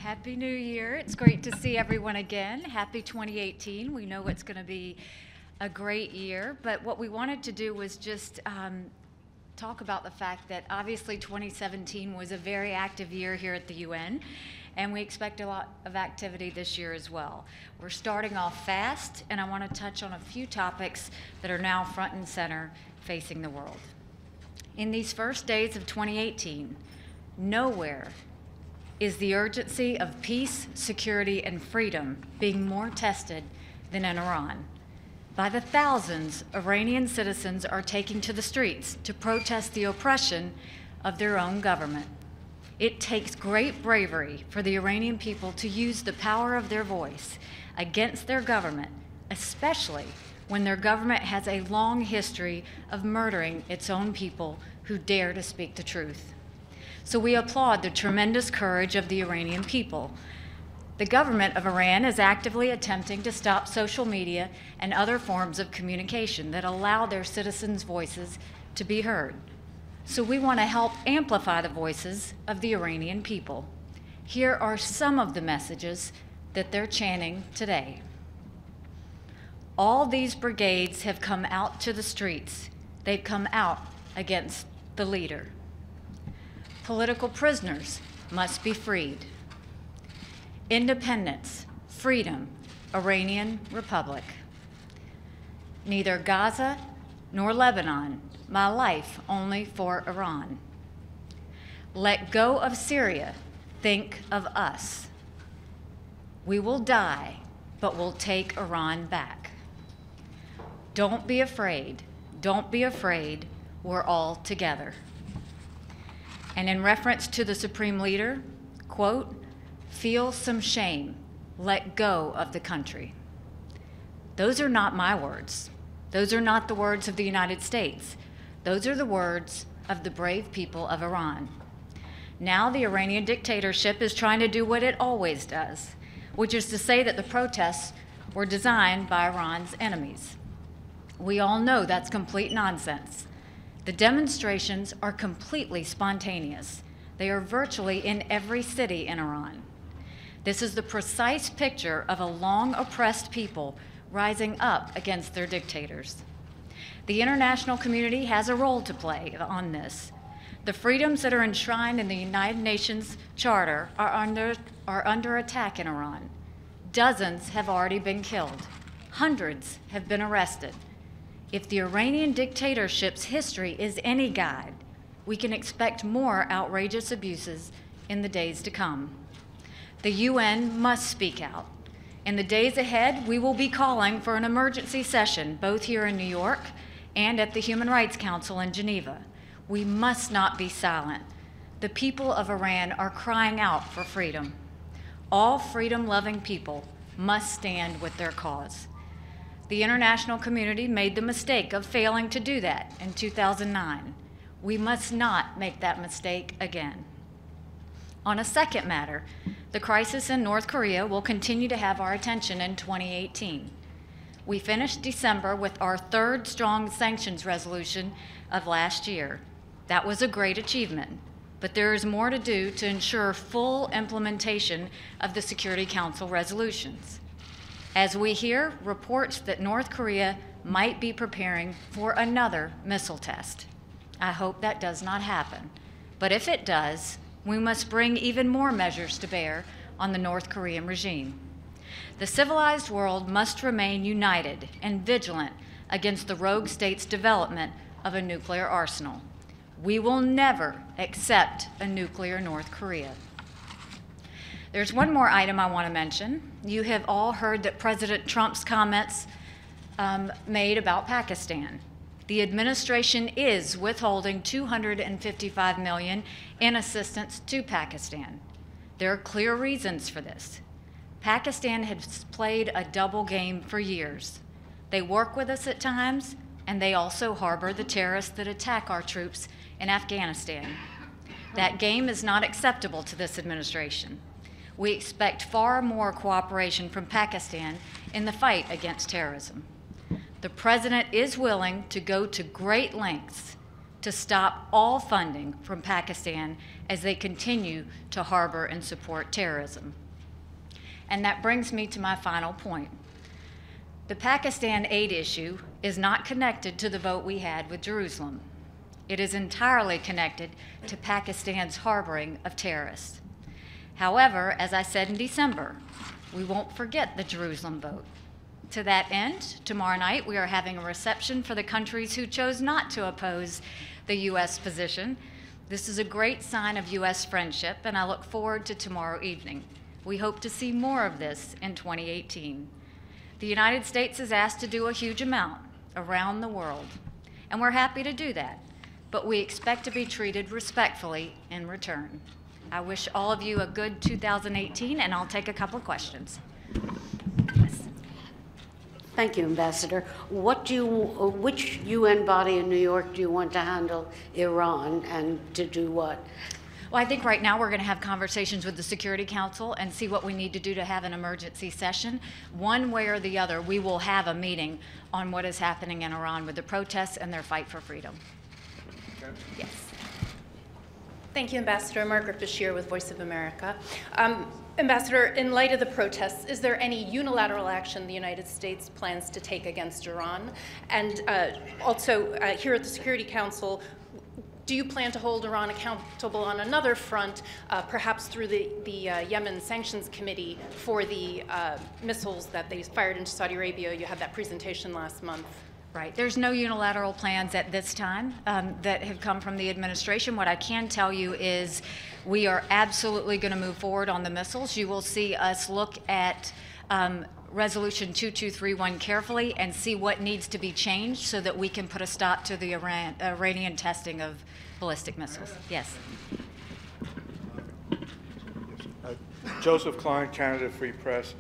Happy New Year. It's great to see everyone again. Happy 2018. We know it's going to be a great year, but what we wanted to do was just talk about the fact that obviously 2017 was a very active year here at the UN, and we expect a lot of activity this year as well. We're starting off fast, and I want to touch on a few topics that are now front and center facing the world. In these first days of 2018, nowhere is the urgency of peace, security, and freedom being more tested than in Iran. By the thousands, Iranian citizens are taking to the streets to protest the oppression of their own government. It takes great bravery for the Iranian people to use the power of their voice against their government, especially when their government has a long history of murdering its own people who dare to speak the truth. So we applaud the tremendous courage of the Iranian people. The government of Iran is actively attempting to stop social media and other forms of communication that allow their citizens' voices to be heard. So we want to help amplify the voices of the Iranian people. Here are some of the messages that they're chanting today. All these brigades have come out to the streets. They've come out against the leader. Political prisoners must be freed. Independence, freedom, Iranian Republic. Neither Gaza nor Lebanon, my life only for Iran. Let go of Syria, think of us. We will die, but we'll take Iran back. Don't be afraid, we're all together. And in reference to the Supreme Leader, quote, feel some shame, let go of the country. Those are not my words. Those are not the words of the United States. Those are the words of the brave people of Iran. Now the Iranian dictatorship is trying to do what it always does, which is to say that the protests were designed by Iran's enemies. We all know that's complete nonsense. The demonstrations are completely spontaneous. They are virtually in every city in Iran. This is the precise picture of a long oppressed people rising up against their dictators. The international community has a role to play on this. The freedoms that are enshrined in the United Nations Charter are under attack in Iran. Dozens have already been killed. Hundreds have been arrested. If the Iranian dictatorship's history is any guide, we can expect more outrageous abuses in the days to come. The UN must speak out. In the days ahead, we will be calling for an emergency session, both here in New York and at the Human Rights Council in Geneva. We must not be silent. The people of Iran are crying out for freedom. All freedom-loving people must stand with their cause. The international community made the mistake of failing to do that in 2009. We must not make that mistake again. On a second matter, the crisis in North Korea will continue to have our attention in 2018. We finished December with our third strong sanctions resolution of last year. That was a great achievement, but there is more to do to ensure full implementation of the Security Council resolutions. As we hear reports that North Korea might be preparing for another missile test. I hope that does not happen. But if it does, we must bring even more measures to bear on the North Korean regime. The civilized world must remain united and vigilant against the rogue state's development of a nuclear arsenal. We will never accept a nuclear North Korea. There's one more item I want to mention. You have all heard that President Trump's comments made about Pakistan. The administration is withholding $255 million in assistance to Pakistan. There are clear reasons for this. Pakistan has played a double game for years. They work with us at times, and they also harbor the terrorists that attack our troops in Afghanistan. That game is not acceptable to this administration. We expect far more cooperation from Pakistan in the fight against terrorism. The President is willing to go to great lengths to stop all funding from Pakistan as they continue to harbor and support terrorism. And that brings me to my final point. The Pakistan aid issue is not connected to the vote we had with Jerusalem. It is entirely connected to Pakistan's harboring of terrorists. However, as I said in December, we won't forget the Jerusalem vote. To that end, tomorrow night we are having a reception for the countries who chose not to oppose the U.S. position. This is a great sign of U.S. friendship, and I look forward to tomorrow evening. We hope to see more of this in 2018. The United States is asked to do a huge amount around the world, and we're happy to do that, but we expect to be treated respectfully in return. I wish all of you a good 2018, and I'll take a couple of questions. Yes. Thank you, Ambassador. Which UN body in New York do you want to handle Iran, and to do what? Well, I think right now we're going to have conversations with the Security Council and see what we need to do to have an emergency session. One way or the other, we will have a meeting on what is happening in Iran with the protests and their fight for freedom. Okay. Yes. Thank you, Ambassador. Margaret Bashir with Voice of America. Ambassador, in light of the protests, is there any unilateral action the United States plans to take against Iran? And also, here at the Security Council, do you plan to hold Iran accountable on another front, perhaps through the Yemen Sanctions Committee for the missiles that they fired into Saudi Arabia? You had that presentation last month. Right. There's no unilateral plans at this time that have come from the administration. What I can tell you is we are absolutely going to move forward on the missiles. You will see us look at Resolution 2231 carefully and see what needs to be changed so that we can put a stop to the Iranian testing of ballistic missiles. Yes. Joseph Klein, Canada Free Press.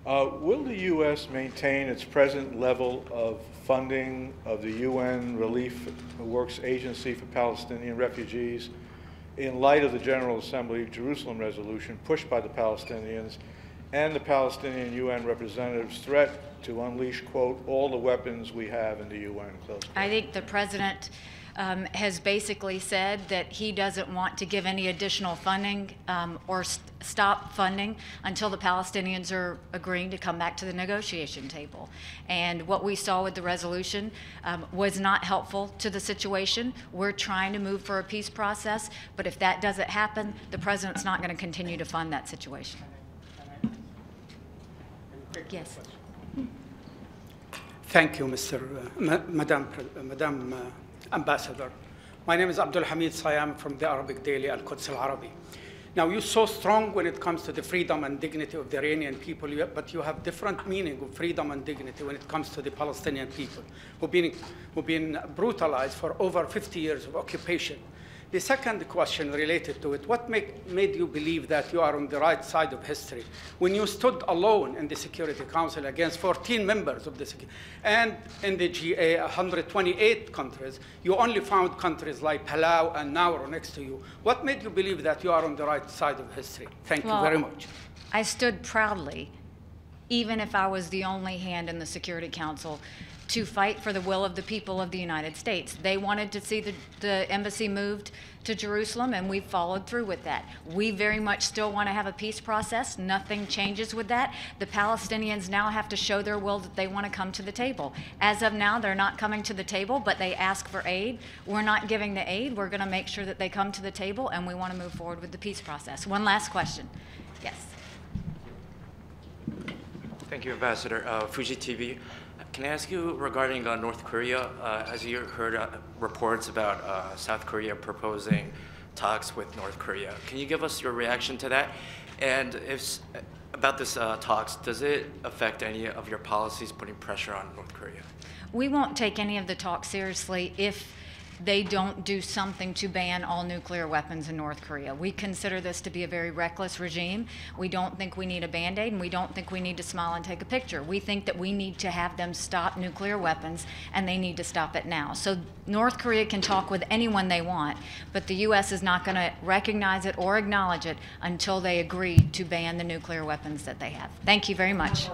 Will the U.S. maintain its present level of funding of the UN Relief Works Agency for Palestinian Refugees in light of the General Assembly Jerusalem resolution pushed by the Palestinians and the Palestinian UN representative's threat to unleash, quote, all the weapons we have in the UN, close quote? I think the President has basically said that he doesn't want to give any additional funding or stop funding until the Palestinians are agreeing to come back to the negotiation table. And what we saw with the resolution was not helpful to the situation. We're trying to move for a peace process, but if that doesn't happen, the President's not going to continue to fund that situation. Yes. Thank you, Madam Ambassador. My name is Abdul Hamid Sayam from the Arabic daily Al-Quds Al-Arabi. Now, you're so strong when it comes to the freedom and dignity of the Iranian people, but you have different meaning of freedom and dignity when it comes to the Palestinian people who've been brutalized for over 50 years of occupation. The second question related to it, what made you believe that you are on the right side of history when you stood alone in the Security Council against 14 members of the Security, and in the GA, 128 countries, you only found countries like Palau and Nauru next to you. What made you believe that you are on the right side of history? Thank you very much. I stood proudly, even if I was the only hand in the Security Council, to fight for the will of the people of the United States. They wanted to see the embassy moved to Jerusalem, and we followed through with that. We very much still want to have a peace process. Nothing changes with that. The Palestinians now have to show their will that they want to come to the table. As of now, they're not coming to the table, but they ask for aid. We're not giving the aid. We're going to make sure that they come to the table, and we want to move forward with the peace process. One last question. Yes. Thank you, Ambassador. Fuji TV. Can I ask you regarding North Korea? As you heard reports about South Korea proposing talks with North Korea, can you give us your reaction to that? And if about this talks, does it affect any of your policies putting pressure on North Korea? We won't take any of the talks seriously if they don't do something to ban all nuclear weapons in North Korea. We consider this to be a very reckless regime. We don't think we need a Band-Aid, and we don't think we need to smile and take a picture. We think that we need to have them stop nuclear weapons, and they need to stop it now. So North Korea can talk with anyone they want, but the U.S. is not going to recognize it or acknowledge it until they agree to ban the nuclear weapons that they have. Thank you very much.